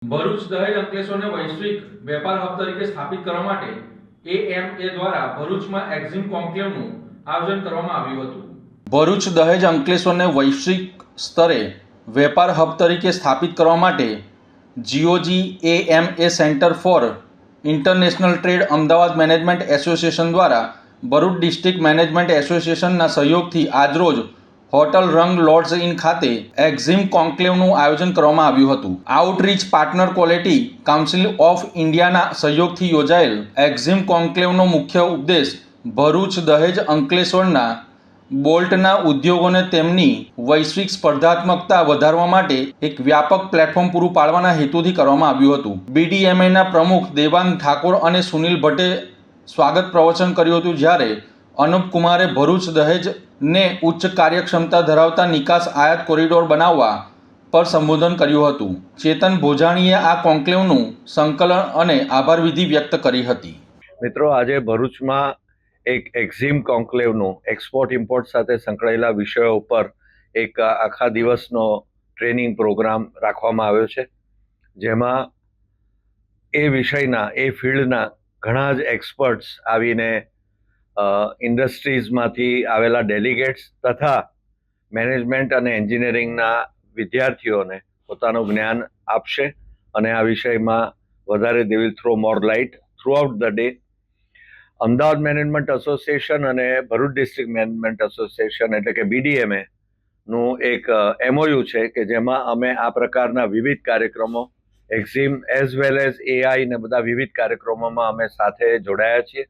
ભરૂચ દહેજ અંકલેશ્વરને વૈશ્વિક વેપાર હબ તરીકે સ્થાપિત કરવા માટે એએમએ દ્વારા ભરૂચમાં એક્ઝિમ કોન્ક્લેવનું આયોજન કરવામાં આવ્યું હતું. ભરૂચ દહેજ અંકલેશ્વરને વૈશ્વિક સ્તરે વેપાર હબ તરીકે સ્થાપિત કરવા માટે GOG AMA centre for international trade Ahmedabad management association દ્વારા ભરૂચ ડિસ્ટ્રિક્ટ મેનેજમેન્ટ એસોસિએશનના સહયોગથી આજરોજ હોટલ રંગ લોડ્સ ઇન ખાતે એક્ઝિમ કોન્ક્લેવનું આયોજન કરવામાં આવ્યું હતું. Outreach partner quality council of ઇન્ડિયાના સહયોગથી યોજાયેલ એક્ઝિમ કોન્ક્લેવનો મુખ્ય ઉદ્દેશ ભરૂચ દહેજ અંકલેશ્વરના બોલ્ટના ઉદ્યોગોને તેમની વૈશ્વિક સ્પર્ધાત્મકતા વધારવા માટે એક વ્યાપક પ્લેટફોર્મ પૂરું પાડવાના હેતુથી કરવામાં આવ્યું હતું. બીડીએમએના પ્રમુખ દેવાંગ ઠાકોર અને સુનિલ ભટ્ટે સ્વાગત પ્રવચન કર્યું હતું, જ્યારે અનુપ કુમારે ભરૂચ દહેજને ઉચ્ચ કાર્યક્ષમતા ધરાવતા નિકાસ આયાત કોરિડોર બનાવવા પર સંબોધન કર્યું હતું. ચેતન ભોજાણીએ આ કોન્ક્લેવનું સંકલન અને આભાર વિધિ વ્યક્ત કરી હતી. મિત્રો, આજે ભરૂચમાં એક એક્ઝિમ કોન્ક્લેવનું એક્સપોર્ટ ઇમ્પોર્ટ સાથે સંકળાયેલા વિષયો ઉપર એક આખા દિવસનો ટ્રેનિંગ પ્રોગ્રામ રાખવામાં આવ્યો છે, જેમાં એ વિષયના એ ફિલ્ડના ઘણા જ એક્સપર્ટ્સ આવીને ઇન્ડસ્ટ્રીઝમાંથી આવેલા ડેલિગેટ્સ તથા મેનેજમેન્ટ અને એન્જિનિયરિંગના વિદ્યાર્થીઓને પોતાનું જ્ઞાન આપશે અને આ વિષયમાં વધારે they will throw more light throughout the day. Ahmedabad management association અને ભરૂચ ડિસ્ટ્રિક્ટ મેનેજમેન્ટ એસોસિએશન એટલે કે બીડીએમએ નું એક એમઓયુ છે કે જેમાં અમે આ પ્રકારના વિવિધ કાર્યક્રમો એક્ઝિમ એઝ વેલ એઝ એઆઈ ને બધા વિવિધ કાર્યક્રમોમાં અમે સાથે જોડાયા છીએ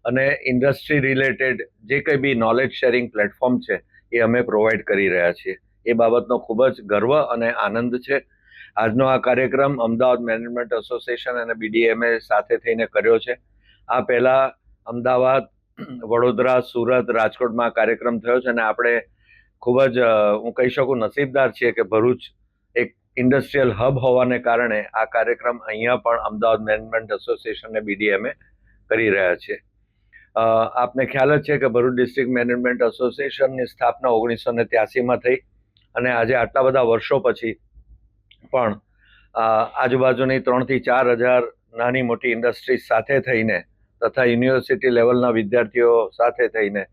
અને ઇન્ડસ્ટ્રી રિલેટેડ જે કંઈ બી નોલેજ શેરિંગ પ્લેટફોર્મ છે એ અમે પ્રોવાઈડ કરી રહ્યા છીએ. એ બાબતનો ખૂબ જ ગર્વ અને આનંદ છે. આજનો આ કાર્યક્રમ અમદાવાદ મેનેજમેન્ટ એસોસિએશન અને બીડીએમએ સાથે થઈને કર્યો છે. આ પહેલાં અમદાવાદ, વડોદરા, સુરત, રાજકોટમાં કાર્યક્રમ થયો છે અને આપણે ખૂબ જ હું કહી શકું નસીબદાર છીએ કે ભરૂચ એક ઇન્ડસ્ટ્રીયલ હબ હોવાને કારણે આ કાર્યક્રમ અહીંયા પણ અમદાવાદ મેનેજમેન્ટ એસોસિએશન અને બીડીએમએ કરી રહ્યા છે. આપને ખ્યાલ જ છે કે ભરૂચ ડિસ્ટ્રિક્ટ મેનેજમેન્ટ એસોસિએશનની સ્થાપના 1983માં થઈ અને આજે આટલા બધા વર્ષો પછી પણ આજુબાજુની 3,000 થી 4,000 નાની મોટી ઇન્ડસ્ટ્રીઝ સાથે થઈને તથા યુનિવર્સિટી લેવલના વિદ્યાર્થીઓ સાથે થઈને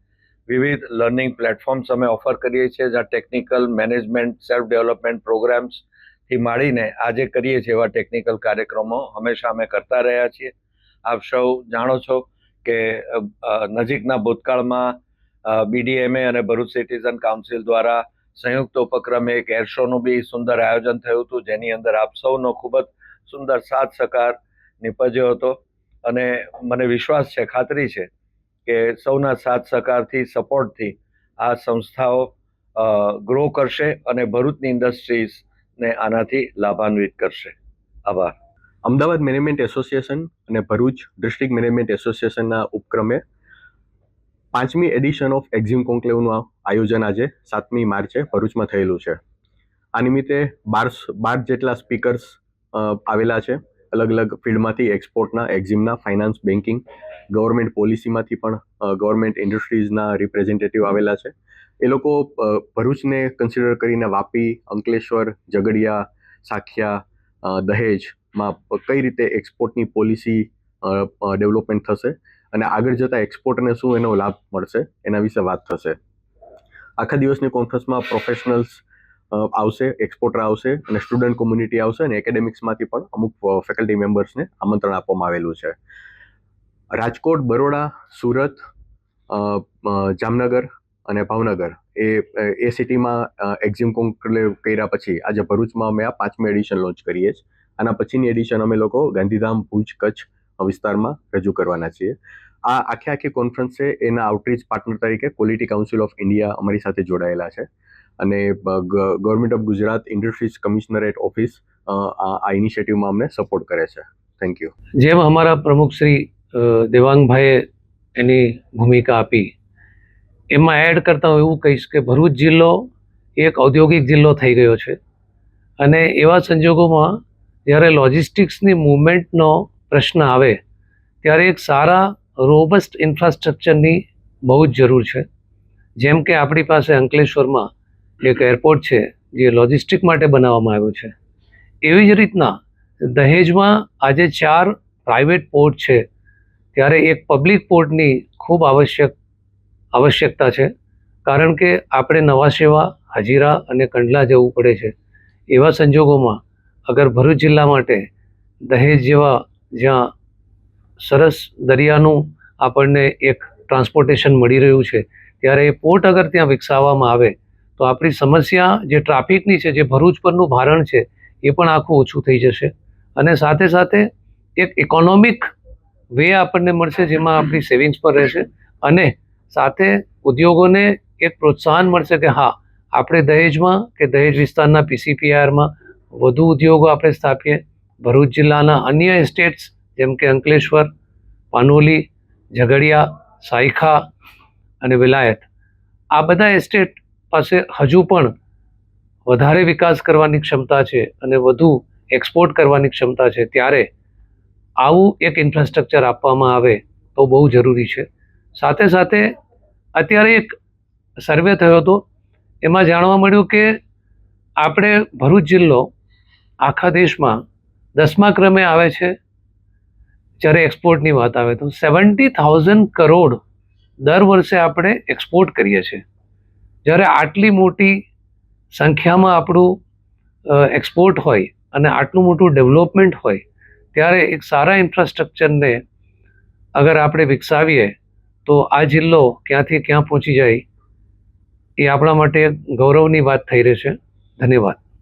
વિવિધ લર્નિંગ પ્લેટફોર્મ્સ અમે ઓફર કરીએ છીએ, જ્યાં ટેકનિકલ મેનેજમેન્ટ સેલ્ફ ડેવલપમેન્ટ પ્રોગ્રામ્સથી માંડીને આજે કરીએ છીએ એવા ટેકનિકલ કાર્યક્રમો હંમેશા અમે કરતા રહ્યા છીએ. આપ સૌ જાણો છો કે નજીકના ભૂતકાળમાં બીડીએમએ અને ભરૂચ સિટીઝન કાઉન્સિલ દ્વારા સંયુક્ત ઉપક્રમે એક એર શોનું બી સુંદર આયોજન થયું હતું, જેની અંદર આપ સૌનો ખૂબ જ સુંદર સાથ સહકાર નીપજ્યો હતો અને મને વિશ્વાસ છે, ખાતરી છે કે સૌના સાથ સહકારથી, સપોર્ટથી આ સંસ્થાઓ ગ્રો કરશે અને ભરૂચની ઇન્ડસ્ટ્રીઝને આનાથી લાભાન્વિત કરશે. આભાર. અમદાવાદ મેનેજમેન્ટ એસોસિએશન અને ભરૂચ ડિસ્ટ્રિક્ટ મેનેજમેન્ટ એસોસિએશનના ઉપક્રમે 5મી એડિશન ઓફ એક્ઝિમ કોન્ક્લેવનું આયોજન આજે 7મી માર્ચે ભરૂચમાં થયેલું છે. આ નિમિત્તે 12 જેટલા સ્પીકર્સ આવેલા છે, અલગ અલગ ફિલ્ડમાંથી, એક્સપોર્ટના, એક્ઝિમના, ફાઇનાન્સ, બેન્કિંગ, ગવર્મેન્ટ પોલિસીમાંથી પણ ગવર્મેન્ટ ઇન્ડસ્ટ્રીઝના રિપ્રેઝેન્ટેટિવ આવેલા છે. એ લોકો ભરૂચને કન્સિડર કરીને વાપી, અંકલેશ્વર, ઝઘડિયા, સાખિયા, દહેજમાં કઈ રીતે એક્સપોર્ટની પોલિસી ડેવલપમેન્ટ થશે અને આગળ જતાં એક્સપોર્ટને શું એનો લાભ મળશે એના વિશે વાત થશે. આખા દિવસની કોન્ફરન્સમાં પ્રોફેશનલ્સ આવશે, એક્સપોર્ટર આવશે અને સ્ટુડન્ટ કોમ્યુનિટી આવશે અને એકેડેમિક્સમાંથી પણ અમુક ફેકલ્ટી મેમ્બર્સને આમંત્રણ આપવામાં આવેલું છે. રાજકોટ, બરોડા, સુરત, જામનગર અને ભાવનગર એ સિટીમાં એક્ઝિમ કોન્ક્લેવ કર્યા પછી આજે ભરૂચમાં અમે આ 5મી એડિશન લોન્ચ કરીએ છીએ. આના પછીની એડિશન અમે લોકો ગાંધીધામ, ભુજ, કચ્છ વિસ્તારમાં રજૂ કરવાના છીએ. આ આખી કોન્ફરન્સ છે એના આઉટરીચ પાર્ટનર તરીકે ક્વોલિટી કાઉન્સિલ ઓફ ઇન્ડિયા અમારી સાથે જોડાયેલા છે અને government of Gujarat industries commissionerate office આ ઇનિશિયેટિવમાં અમને સપોર્ટ કરે છે. Thank you. જેમ અમારા પ્રમુખ શ્રી દેવાંગભાઈએ એની ભૂમિકા આપી, એમાં એડ કરતા હું એવું કહીશ કે ભરૂચ જિલ્લો એક ઔદ્યોગિક જિલ્લો થઈ ગયો છે અને એવા સંજોગોમાં જ્યારે લોજિસ્ટિક્સની મૂવમેન્ટનો પ્રશ્ન આવે ત્યારે એક સારા રોબસ્ટ ઇન્ફ્રાસ્ટ્રક્ચરની બહુ જ જરૂર છે. જેમ કે આપણી પાસે અંકલેશ્વરમાં એક એરપોર્ટ છે જે લોજિસ્ટિક માટે બનાવવામાં આવ્યું છે, એવી જ રીતના દહેજમાં આજે 4 પ્રાઇવેટ પોર્ટ છે, ત્યારે એક પબ્લિક પોર્ટની ખૂબ આવશ્યકતા છે, કારણ કે આપણે નવા સેવા, હજીરા અને કંડલા જવું પડે છે. એવા સંજોગોમાં અગર ભરૂચ જિલ્લા માટે દહેજ જેવા જ્યાં સરસ દરિયાનું આપણને એક ટ્રાન્સપોર્ટેશન મળી રહ્યું છે, ત્યારે એ પોર્ટ અગર ત્યાં વિકસાવવામાં આવે તો આપણી સમસ્યા જે ટ્રાફિકની છે, જે ભરૂચ પરનું ભારણ છે, એ પણ આખું ઓછું થઈ જશે. અને સાથે સાથે એક ઇકોનોમિક વે આપણને મળશે, જેમાં આપણી સેવિંગ્સ પર રહેશે અને સાથે ઉદ્યોગોને એક પ્રોત્સાહન મળશે કે હા, આપણે દહેજમાં કે દહેજ વિસ્તારના PCPIRમાં વધુ ઉદ્યોગો આપણે સ્થાપીએ. ભરૂચ જિલ્લાના અન્ય એસ્ટેટ્સ જેમ કે અંકલેશ્વર, પાનોલી, ઝઘડિયા, સાયખા અને વિલાયત, આ બધા એસ્ટેટ પાસે હજુ પણ વધારે વિકાસ કરવાની ક્ષમતા છે અને વધુ એક્સપોર્ટ કરવાની ક્ષમતા છે, ત્યારે આવું એક ઇન્ફ્રાસ્ટ્રક્ચર આપવામાં આવે તો બહુ જરૂરી છે. સાથે સાથે અત્યારે એક સર્વે થયો હતો, એમાં જાણવા મળ્યું કે આપણે ભરૂચ જિલ્લો આખા દેશમાં 10મા ક્રમે આવે છે જ્યારે એક્સપોર્ટની વાત આવે તો. 70,000 કરોડ દર વર્ષે આપણે એક્સપોર્ટ કરીએ છીએ. જ્યારે આટલી મોટી સંખ્યામાં આપણું એક્સપોર્ટ હોય અને આટલું મોટું ડેવલપમેન્ટ હોય, ત્યારે એક સારા ઇન્ફ્રાસ્ટ્રક્ચરને અગર આપણે વિકસાવીએ તો આ જિલ્લો ક્યાંથી ક્યાં પહોંચી જાય એ આપણા માટે ગૌરવની વાત થઈ રહી છે. ધન્યવાદ.